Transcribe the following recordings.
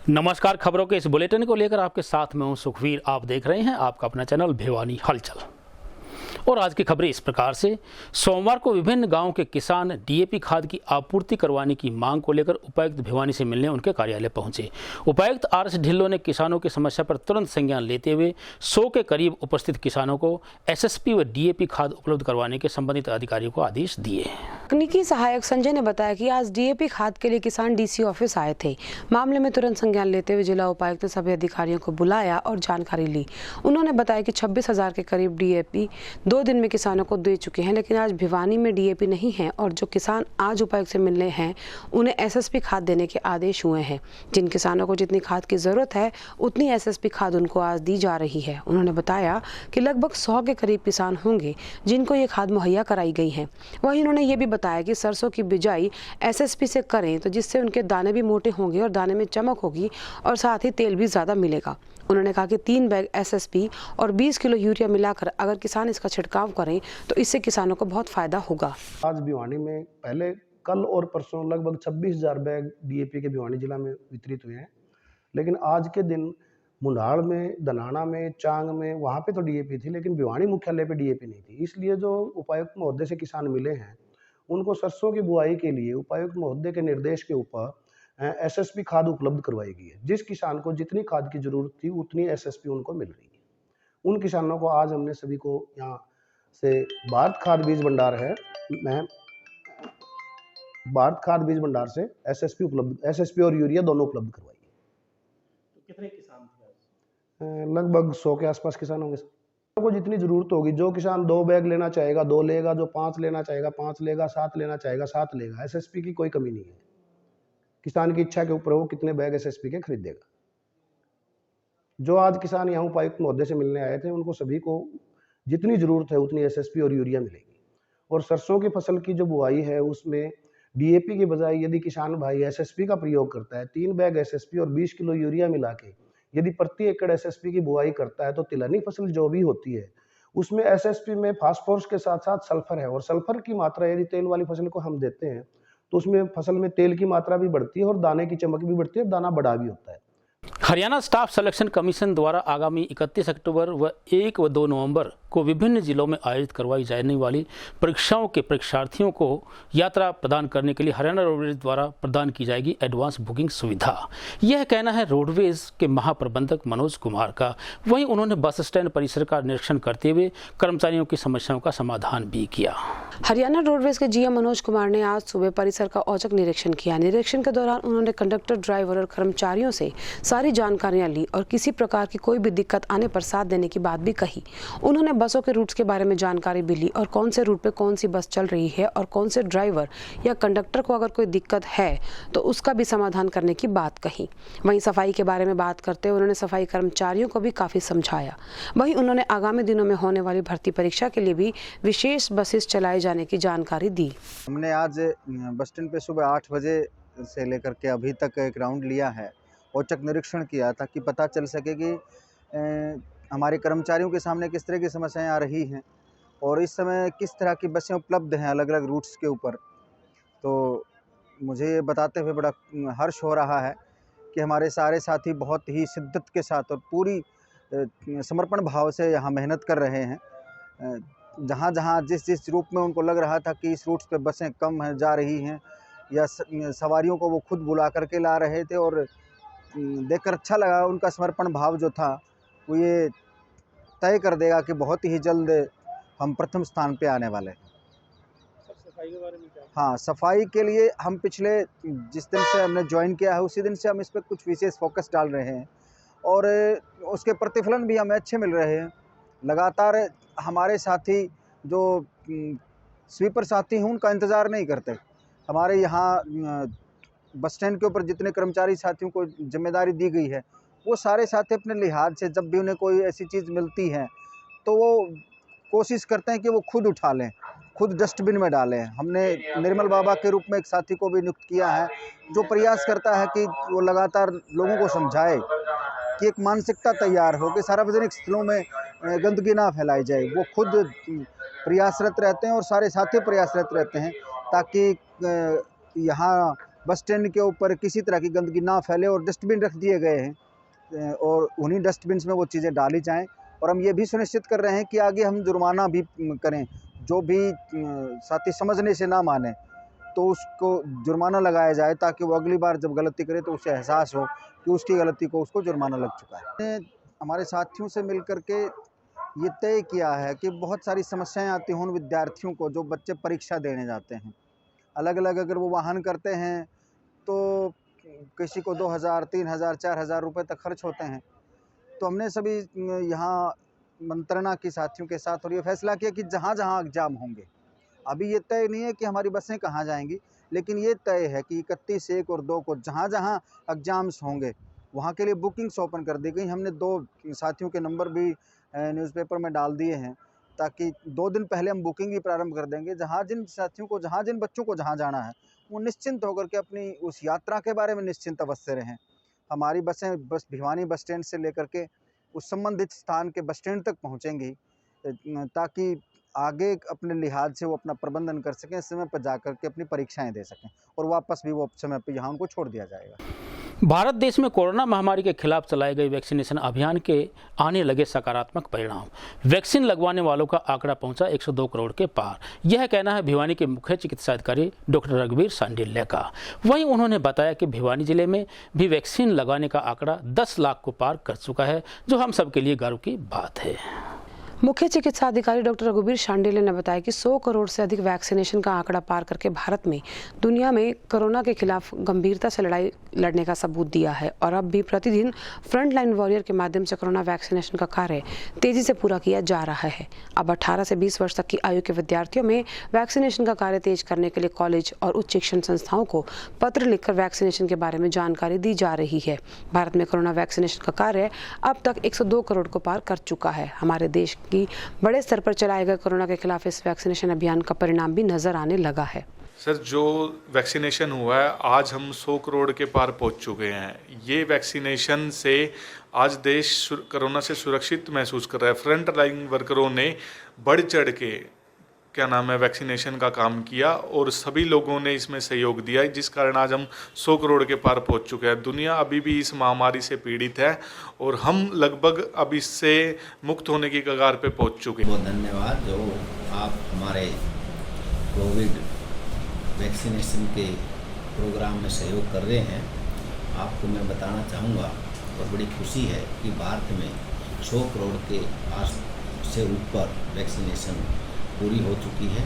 नमस्कार। खबरों के इस बुलेटिन को लेकर आपके साथ में हूं सुखवीर। आप देख रहे हैं आपका अपना चैनल भिवानी हलचल। और आज की खबरें इस प्रकार से। सोमवार को विभिन्न गांवों के किसान डीएपी खाद की आपूर्ति करवाने की मांग को लेकर उपायुक्त भिवानी से मिलने उनके कार्यालय पहुंचे। उपायुक्त आर.एस. ढिल्लों ने किसानों की समस्या पर तुरंत संज्ञान लेते हुए 100 के करीब उपस्थित किसानों को एसएसपी व डीएपी खाद उपलब्ध करवाने के संबंधित अधिकारियों को आदेश दिए। तकनीकी सहायक संजय ने बताया कि आज डीएपी खाद के लिए किसान डीसी ऑफिस आए थे। मामले में तुरंत संज्ञान लेते हुए जिला उपायुक्त ने सभी अधिकारियों को बुलाया और जानकारी ली। उन्होंने बताया कि 26,000 के करीब डीएपी 2 दिन में किसानों को दे चुके हैं, लेकिन आज भिवानी में डीएपी नहीं है और जो किसान आज उपायुक्त से मिलने हैं उन्हें एसएसपी खाद देने के आदेश हुए हैं। जिन किसानों को जितनी खाद की जरूरत है उतनी एसएसपी खाद उनको आज दी जा रही है। उन्होंने बताया कि लगभग 100 के करीब किसान होंगे जिनको ये खाद मुहैया कराई गई है। वहीं उन्होंने ये भी बताया कि सरसों की बिजाई एसएसपी से करें तो जिससे उनके दाने भी मोटे होंगे और दाने में चमक होगी और साथ ही तेल भी ज्यादा मिलेगा। उन्होंने कहा कि 3 बैग एसएसपी और 20 किलो यूरिया मिलाकर अगर किसान इसका छिड़काव करें तो इससे किसानों को बहुत फायदा होगा। आज भिवानी में पहले कल और परसों लगभग 26,000 बैग डीएपी के भिवानी जिला में वितरित हुए हैं, लेकिन आज के दिन मुंडाल में, दनाना में, चांग में वहाँ पे तो डीएपी थी, लेकिन भिवानी मुख्यालय पे डीएपी नहीं थी। इसलिए जो उपायुक्त महोदय से किसान मिले हैं उनको सरसों की बुआई के लिए उपायुक्त महोदय के निर्देश के ऊपर एसएसपी खाद उपलब्ध करवाई गई है। जिस किसान को जितनी खाद की जरूरत थी उतनी एसएसपी उनको मिल रही है। उन किसानों को आज हमने सभी को यहाँ से भारत खाद बीज भंडार है, मैं भारत खाद बीज भंडार से एसएसपी और यूरिया दोनों उपलब्ध करवाई है। तो कितने किसान थे? लगभग 100 के आसपास किसान होंगे। को जितनी जरूरत होगी, जो किसान 2 बैग लेना चाहेगा 2 लेगा, जो 5 लेना चाहेगा 5 लेगा, 7 लेना चाहेगा 7 लेगा। एसएसपी की कोई कमी नहीं है। किसान की इच्छा के ऊपर वो कितने बैग एसएसपी के खरीदेगा। जो आज किसान यहाँ उपायुक्त महोदय से मिलने आए थे उनको सभी को जितनी जरूरत है उतनी एसएसपी और यूरिया मिलेगी। और सरसों की फसल की जो बुआई है उसमें डीएपी की बजाय यदि किसान भाई एसएसपी का प्रयोग करता है, 3 बैग एसएसपी और 20 किलो यूरिया मिला के यदि प्रति एकड़ एसएसपी की बुआई करता है तो तिलहनी फसल जो भी होती है उसमें एसएसपी में फास्फोरस के साथ साथ सल्फर है। और सल्फर की मात्रा यदि तेल वाली फसल को हम देते हैं तो उसमें फसल में तेल की मात्रा भी बढ़ती है और दाने की चमक भी बढ़ती है, दाना बड़ा भी होता है। हरियाणा स्टाफ सिलेक्शन कमीशन द्वारा आगामी 31 अक्टूबर व 1 व 2 नवंबर को विभिन्न जिलों में आयोजित करवाई जाने वाली परीक्षाओं के परीक्षार्थियों को यात्रा प्रदान करने के लिए हरियाणा रोडवेज द्वारा प्रदान की जाएगी एडवांस बुकिंग सुविधा। यह कहना है रोडवेज के महाप्रबंधक मनोज कुमार का। वहीं उन्होंने बस स्टैंड परिसर का निरीक्षण करते हुए कर्मचारियों की समस्याओं का समाधान भी किया। हरियाणा रोडवेज के जीएम मनोज कुमार ने आज सुबह परिसर का औचक निरीक्षण किया। निरीक्षण के दौरान उन्होंने कंडक्टर, ड्राइवर और कर्मचारियों से सारी जानकारियां ली और किसी प्रकार की कोई भी दिक्कत आने पर साथ देने की बात भी कही। उन्होंने बसों के रूट्स के बारे में जानकारी भी ली और कौन से रूट पे कौन सी बस चल रही है और कौन से ड्राइवर या कंडक्टर को अगर कोई दिक्कत है तो उसका भी समाधान करने की बात कही। वहीं सफाई के बारे में बात करते हुए उन्होंने सफाई कर्मचारियों को भी काफी समझाया। वहीं उन्होंने आगामी दिनों में होने वाली भर्ती परीक्षा के लिए भी विशेष बसेस चलाए जाने की जानकारी दी। हमने आज बस स्टैंड पे सुबह 8 बजे से लेकर के अभी तक एक राउंड लिया है, औचक निरीक्षण किया ताकि पता चल सके कि हमारे कर्मचारियों के सामने किस तरह की समस्याएं आ रही हैं और इस समय किस तरह की बसें उपलब्ध हैं अलग अलग रूट्स के ऊपर। तो मुझे ये बताते हुए बड़ा हर्ष हो रहा है कि हमारे सारे साथी बहुत ही शिद्दत के साथ और पूरी समर्पण भाव से यहाँ मेहनत कर रहे हैं। जहाँ जहाँ जिस जिस रूट में उनको लग रहा था कि इस रूट्स पे बसें कम हैं, जा रही हैं या सवारियों को वो खुद बुला करके ला रहे थे और देखकर अच्छा लगा। उनका समर्पण भाव जो था वो ये तय कर देगा कि बहुत ही जल्द हम प्रथम स्थान पे आने वाले हैं। सफाई के बारे में क्या? हाँ, सफाई के लिए हम पिछले जिस दिन से हमने ज्वाइन किया है उसी दिन से हम इस पर कुछ विशेष फोकस डाल रहे हैं और उसके प्रतिफलन भी हमें अच्छे मिल रहे हैं। लगातार हमारे साथी जो स्वीपर साथी हैं उनका इंतज़ार नहीं करते। हमारे यहाँ बस स्टैंड के ऊपर जितने कर्मचारी साथियों को जिम्मेदारी दी गई है वो सारे साथी अपने लिहाज से जब भी उन्हें कोई ऐसी चीज़ मिलती है तो वो कोशिश करते हैं कि वो खुद उठा लें, खुद डस्टबिन में डालें। हमने निर्मल बाबा के रूप में एक साथी को भी नियुक्त किया है जो प्रयास करता है कि वो लगातार लोगों को समझाए कि एक मानसिकता तैयार हो कि सार्वजनिक स्थलों में गंदगी ना फैलाई जाए। वो खुद प्रयासरत रहते हैं और सारे साथी प्रयासरत रहते हैं ताकि यहाँ बस स्टैंड के ऊपर किसी तरह की गंदगी ना फैले और डस्टबिन रख दिए गए हैं और उन्हीं डस्टबिन में वो चीज़ें डाली जाएं। और हम ये भी सुनिश्चित कर रहे हैं कि आगे हम जुर्माना भी करें, जो भी साथी समझने से ना माने तो उसको जुर्माना लगाया जाए, ताकि वो अगली बार जब गलती करे तो उसे एहसास हो कि उसकी गलती को उसको जुर्माना लग चुका है। हमने हमारे साथियों से मिलकर के ये तय किया है कि बहुत सारी समस्याएं आती हों उन विद्यार्थियों को जो बच्चे परीक्षा देने जाते हैं। अलग अलग अगर वो वाहन करते हैं तो किसी को 2000, 3000, 4000 रुपये तक खर्च होते हैं। तो हमने सभी यहाँ मंत्रणा की साथियों के साथ और ये फैसला किया कि जहाँ जहाँ एग्ज़ाम होंगे, अभी ये तय नहीं है कि हमारी बसें कहाँ जाएंगी, लेकिन ये तय है कि 31, 1 और 2 को जहाँ जहाँ एग्ज़ाम्स होंगे वहाँ के लिए बुकिंग्स ओपन कर दी गई। हमने 2 साथियों के नंबर भी न्यूज़पेपर में डाल दिए हैं, ताकि 2 दिन पहले हम बुकिंग भी प्रारंभ कर देंगे। जहाँ जिन साथियों को, जहाँ जिन बच्चों को जहाँ जाना है, वो निश्चिंत होकर के अपनी उस यात्रा के बारे में निश्चिंत अवश्य रहें। हमारी बसें बस भिवानी बस स्टैंड से लेकर के उस संबंधित स्थान के बस स्टैंड तक पहुँचेंगी, ताकि आगे अपने लिहाज से वो अपना प्रबंधन कर सकें, समय पर जाकर के अपनी परीक्षाएं दे सकें और वापस भी वो समय पर यहाँ उनको छोड़ दिया जाएगा। भारत देश में कोरोना महामारी के खिलाफ चलाए गए वैक्सीनेशन अभियान के आने लगे सकारात्मक परिणाम। वैक्सीन लगवाने वालों का आंकड़ा पहुंचा 102 करोड़ के पार। यह कहना है भिवानी के मुख्य चिकित्सा अधिकारी डॉक्टर रघुवीर सांडिल्य का। वहीं उन्होंने बताया कि भिवानी जिले में भी वैक्सीन लगाने का आंकड़ा 10 लाख को पार कर चुका है, जो हम सबके लिए गर्व की बात है। मुख्य चिकित्सा अधिकारी डॉक्टर रघुवीर शांडिल्य ने बताया कि 100 करोड़ से अधिक वैक्सीनेशन का आंकड़ा पार करके भारत में दुनिया में कोरोना के खिलाफ गंभीरता से लड़ाई लड़ने का सबूत दिया है और अब भी प्रतिदिन फ्रंट लाइन वॉरियर के माध्यम से कोरोना वैक्सीनेशन का कार्य तेजी से पूरा किया जा रहा है। अब 18 से 20 वर्ष तक की आयु के विद्यार्थियों में वैक्सीनेशन का कार्य तेज करने के लिए कॉलेज और उच्च शिक्षण संस्थाओं को पत्र लिखकर वैक्सीनेशन के बारे में जानकारी दी जा रही है। भारत में कोरोना वैक्सीनेशन का कार्य अब तक 102 करोड़ को पार कर चुका है। हमारे देश की बड़े स्तर पर चलाए गए कोरोना के खिलाफ इस वैक्सीनेशन अभियान का परिणाम भी नजर आने लगा है। सर, जो वैक्सीनेशन हुआ है, आज हम 100 करोड़ के पार पहुंच चुके हैं। ये वैक्सीनेशन से आज देश कोरोना से सुरक्षित महसूस कर रहा है। फ्रंट लाइन वर्करों ने बढ़ चढ़ के वैक्सीनेशन का काम किया और सभी लोगों ने इसमें सहयोग दिया, जिस कारण आज हम 100 करोड़ के पार पहुंच चुके हैं। दुनिया अभी भी इस महामारी से पीड़ित है और हम लगभग अब इससे मुक्त होने की कगार पे पहुंच चुके हैं। बहुत धन्यवाद जो आप हमारे कोविड वैक्सीनेशन के प्रोग्राम में सहयोग कर रहे हैं। आपको मैं बताना चाहूँगा और बड़ी खुशी है कि भारत में 100 करोड़ के आस से ऊपर वैक्सीनेशन पूरी हो चुकी है।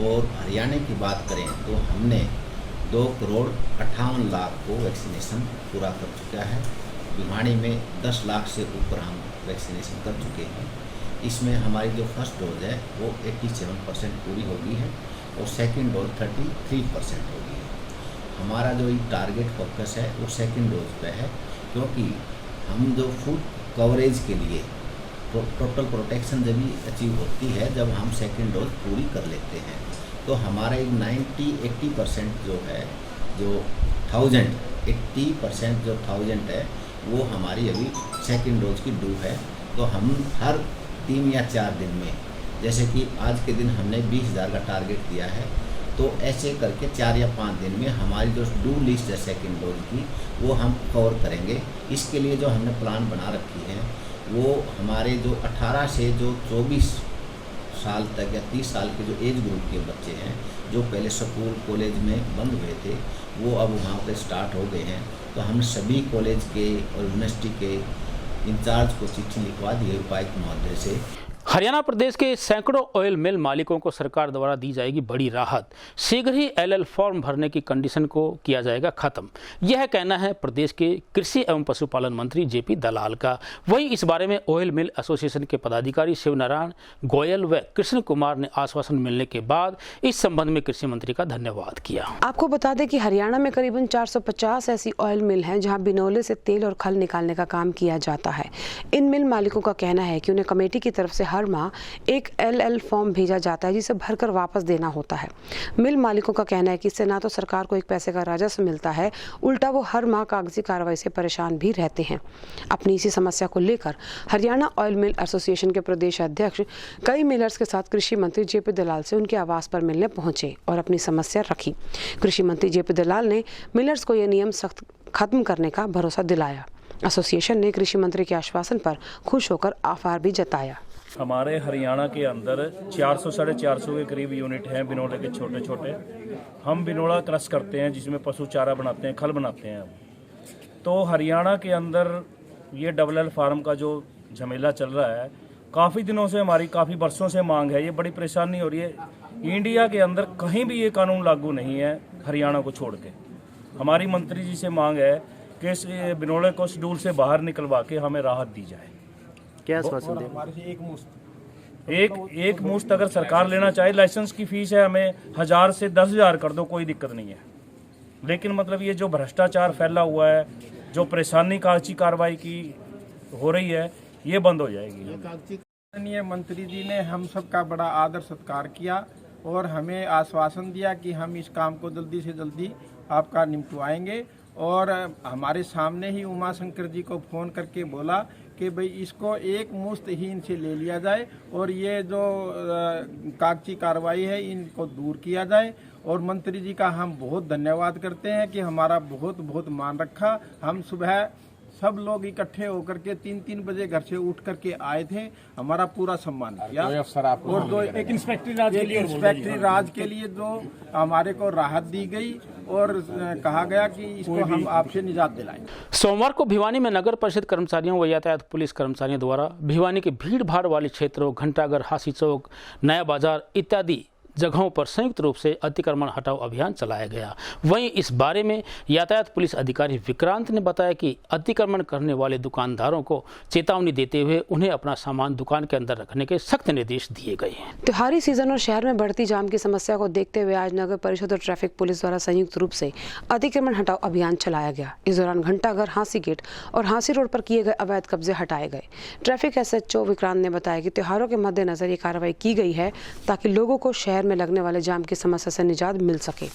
और हरियाणा की बात करें तो हमने 2,58 लाख को वैक्सीनेशन पूरा कर चुका है। भिवानी में 10 लाख से ऊपर हम वैक्सीनेशन कर चुके हैं। इसमें हमारी जो फर्स्ट डोज है वो 87% पूरी हो गई है और सेकंड डोज 33% हो गई है। हमारा जो टारगेट फोकस है वो सेकंड डोज पे है, क्योंकि हम जो फुल कवरेज के लिए टोटल प्रोटेक्शन जब भी अचीव होती है जब हम सेकंड डोज पूरी कर लेते हैं। तो हमारा एक 80% जो है, जो 80% जो 1000 है वो हमारी अभी सेकंड डोज की ड्यू है। तो हम हर 3 या 4 दिन में, जैसे कि आज के दिन हमने 20,000 का टारगेट दिया है, तो ऐसे करके 4 या 5 दिन में हमारी जो ड्यू लिस्ट है सेकंड डोज की वो हम कवर करेंगे। इसके लिए जो हमने प्लान बना रखी है वो हमारे जो 18 से जो 24 साल तक या 30 साल के जो एज ग्रुप के बच्चे हैं, जो पहले स्कूल कॉलेज में बंद हुए थे, वो अब वहाँ पे स्टार्ट हो गए हैं। तो हम सभी कॉलेज के और यूनिवर्सिटी के इंचार्ज को चिट्ठी लिखवा दी है उपायुक्त महोदय से। हरियाणा प्रदेश के सैकड़ों ऑयल मिल मालिकों को सरकार द्वारा दी जाएगी बड़ी राहत। शीघ्र ही एलएल फॉर्म भरने की कंडीशन को किया जाएगा खत्म। यह कहना है प्रदेश के कृषि एवं पशुपालन मंत्री जेपी दलाल का। वहीं इस बारे में ऑयल मिल एसोसिएशन के पदाधिकारी शिवनारायण गोयल व कृष्ण कुमार ने आश्वासन मिलने के बाद इस संबंध में कृषि मंत्री का धन्यवाद किया। आपको बता दें कि हरियाणा में करीबन 450 ऐसी ऑयल मिल हैं जहां बिनौले से तेल और खल निकालने का काम किया जाता है। इन मिल मालिकों का कहना है कि उन्हें कमेटी की तरफ से हर माह एक LL फॉर्म भेजा जाता है जिसे भरकर वापस देना होता है। मिल मालिकों का कहना है कि इससे ना तो सरकार को एक पैसे का राजस्व मिलता है, उल्टा वो हर माह कागजी कार्रवाई से परेशान भी रहते हैं। अपनी इसी समस्या को लेकर हरियाणा ऑयल मिल एसोसिएशन के प्रदेश अध्यक्ष कई मिलर्स के साथ कृषि मंत्री JP दलाल से उनके आवास पर मिलने पहुंचे और अपनी समस्या रखी। कृषि मंत्री JP दलाल ने मिलर्स को यह नियम सख्त खत्म करने का भरोसा दिलाया। एसोसिएशन ने कृषि मंत्री के आश्वासन पर खुश होकर आभार भी जताया। हमारे हरियाणा के अंदर 400 साढ़े 400 के करीब यूनिट हैं बिनोले के छोटे छोटे। हम बिनोला क्रश करते हैं जिसमें पशु चारा बनाते हैं, खल बनाते हैं। तो हरियाणा के अंदर ये LL फार्म का जो झमेला चल रहा है, काफ़ी दिनों से हमारी काफ़ी वर्षों से मांग है। ये बड़ी परेशानी हो रही है। इंडिया के अंदर कहीं भी ये कानून लागू नहीं है हरियाणा को छोड़ के। हमारी मंत्री जी से मांग है कि इस बिनोले को शेड्यूल से बाहर निकलवा के हमें राहत दी जाए। क्या आश्वासन दे? एक मुश्त अगर सरकार लेना चाहे, लाइसेंस की फीस है हमें 1000 से 10,000 कर दो, कोई दिक्कत नहीं है। लेकिन मतलब ये जो भ्रष्टाचार फैला हुआ है, जो परेशानी कागजी कार्रवाई की हो रही है, ये बंद हो जाएगी। माननीय मंत्री जी ने हम सब का बड़ा आदर सत्कार किया और हमें आश्वासन दिया कि हम इस काम को जल्दी से जल्दी आपका निपटवाएंगे। और हमारे सामने ही उमा शंकर जी को फ़ोन करके बोला कि भाई इसको एक मुश्त ही इनसे ले लिया जाए और ये जो कागजी कार्रवाई है इनको दूर किया जाए। और मंत्री जी का हम बहुत धन्यवाद करते हैं कि हमारा बहुत बहुत मान रखा। हम सुबह सब लोग इकट्ठे होकर के 3-3 बजे घर से उठ करके आए थे, हमारा पूरा सम्मान किया। और दो एक इंस्पेक्टरी राज के लिए जो हमारे को राहत दी गई और कहा गया कि इसको हम आपसे निजात दिलाएंगे। सोमवार को भिवानी में नगर परिषद कर्मचारियों व यातायात पुलिस कर्मचारियों द्वारा भिवानी के भीड़ भाड़ वाले क्षेत्रों घंटाघर, हासी चौक, नया बाजार इत्यादि जगहों पर संयुक्त रूप से अतिक्रमण हटाओ अभियान चलाया गया। वहीं इस बारे में यातायात पुलिस अधिकारी विक्रांत ने बताया कि अतिक्रमण करने वाले दुकानदारों को चेतावनी देते हुए उन्हें अपना सामान दुकान के अंदर रखने के सख्त निर्देश दिए गए हैं। त्योहारी सीजन और शहर में बढ़ती जाम की समस्या को देखते हुए आज नगर परिषद और ट्रैफिक पुलिस द्वारा संयुक्त रूप से अतिक्रमण हटाओ अभियान चलाया गया। इस दौरान घंटाघर, हांसी गेट और हांसी रोड पर किए गए अवैध कब्जे हटाए गए। ट्रैफिक SHO विक्रांत ने बताया कि त्योहारों के मद्देनजर ये कार्रवाई की गई है ताकि लोगों को शहर में लगने वाले जाम की समस्या से निजात मिल सके।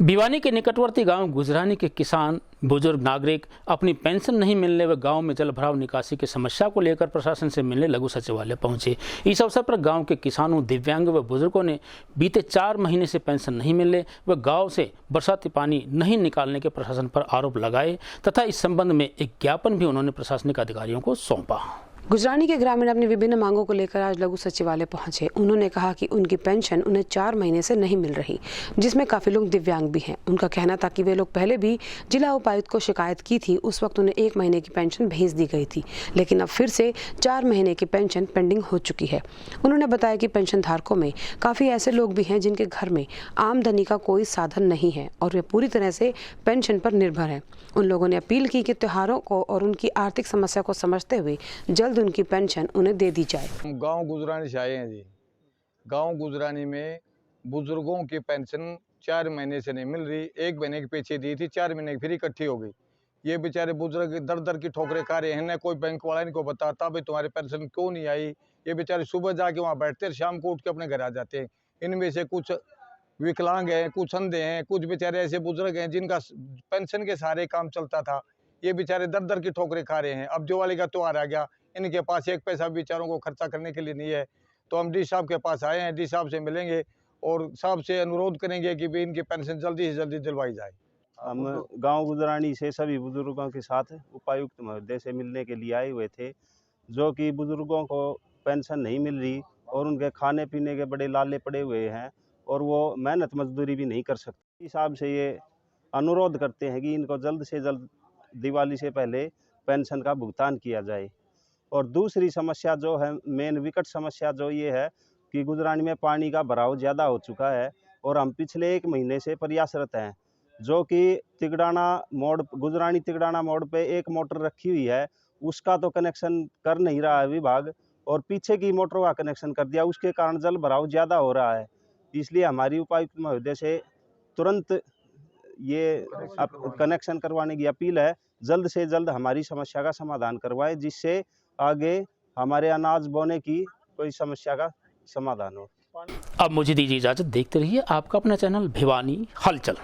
भिवानी के निकटवर्ती गांव गुजरानी के किसान, बुजुर्ग नागरिक अपनी पेंशन नहीं मिलने व गांव में जल भराव निकासी की समस्या को लेकर प्रशासन से मिलने लघु सचिवालय पहुंचे। इस अवसर पर गांव के किसानों, दिव्यांग व बुजुर्गों ने बीते 4 महीने से पेंशन नहीं मिलने व गांव से बरसाती पानी नहीं निकालने के प्रशासन पर आरोप लगाए तथा इस संबंध में एक ज्ञापन भी उन्होंने प्रशासनिक अधिकारियों को सौंपा। गुजरानी के ग्रामीण अपनी विभिन्न मांगों को लेकर आज लघु सचिवालय पहुंचे। उन्होंने कहा कि उनकी पेंशन उन्हें 4 महीने से नहीं मिल रही, जिसमें काफी लोग दिव्यांग भी हैं। उनका कहना था कि वे लोग पहले भी जिला उपायुक्त को शिकायत की थी, उस वक्त उन्हें 1 महीने की पेंशन भेज दी गई थी, लेकिन अब फिर से 4 महीने की पेंशन पेंडिंग हो चुकी है। उन्होंने बताया कि पेंशन धारकों में काफी ऐसे लोग भी हैं जिनके घर में आमदनी का कोई साधन नहीं है और वे पूरी तरह से पेंशन पर निर्भर हैं। उन लोगों ने अपील की कि त्योहारों को और उनकी आर्थिक समस्या को समझते हुए जल्द उनकी पेंशन उन्हें दे दी जाए। हम गांव गुजरानी से आए हैं जी। गांव गुजरानी में बुजुर्गों की पेंशन 4 महीने से नहीं मिल रही। 1 महीने के पीछे दी थी, 4 महीने की फिर इकट्ठी हो गई। ये बेचारे बुजुर्ग दर दर की ठोकरें खा रहे हैं, न कोई बैंक वाला इनको बताता भाई तुम्हारी पेंशन क्यों नहीं आई। ये बेचारे सुबह जाके वहाँ बैठते हैं, शाम को उठ के अपने घर आ जाते हैं। इनमें से कुछ विकलांग हैं, कुछ अंधे हैं, कुछ बेचारे ऐसे बुजुर्ग हैं जिनका पेंशन के सारे काम चलता था। ये बेचारे दर दर की ठोकरें खा रहे हैं। अब दिवाली का त्योहार आ गया, इनके पास 1 पैसा बेचारों को खर्चा करने के लिए नहीं है। तो हम डी साहब के पास आए हैं, डी साहब से मिलेंगे और साहब से अनुरोध करेंगे कि भी इनकी पेंशन जल्दी से जल्दी दिलवाई जाए। हम गांव गुजरानी से सभी बुजुर्गों के साथ उपायुक्त महोदय से मिलने के लिए आए हुए थे, जो कि बुजुर्गों को पेंशन नहीं मिल रही और उनके खाने पीने के बड़े लाले पड़े हुए हैं और वो मेहनत मजदूरी भी नहीं कर सकते। हिसाब से ये अनुरोध करते हैं कि इनको जल्द से जल्द दिवाली से पहले पेंशन का भुगतान किया जाए। और दूसरी समस्या जो है, मेन विकट समस्या जो ये है कि गुजरानी में पानी का भराव ज़्यादा हो चुका है और हम पिछले 1 महीने से प्रयासरत हैं, जो कि तिगड़ाना मोड़, गुजरानी तिगड़ाना मोड़ पे एक मोटर रखी हुई है, उसका तो कनेक्शन कर नहीं रहा है विभाग और पीछे की मोटर का कनेक्शन कर दिया, उसके कारण जल भराव ज़्यादा हो रहा है। इसलिए हमारी उपायुक्त महोदय से तुरंत ये कनेक्शन करवाने की अपील है, जल्द से जल्द हमारी समस्या का समाधान करवाए, जिससे आगे हमारे अनाज बोने की कोई समस्या का समाधान हो। अब मुझे दीजिए इजाजत। देखते रहिए आपका अपना चैनल भिवानी हलचल।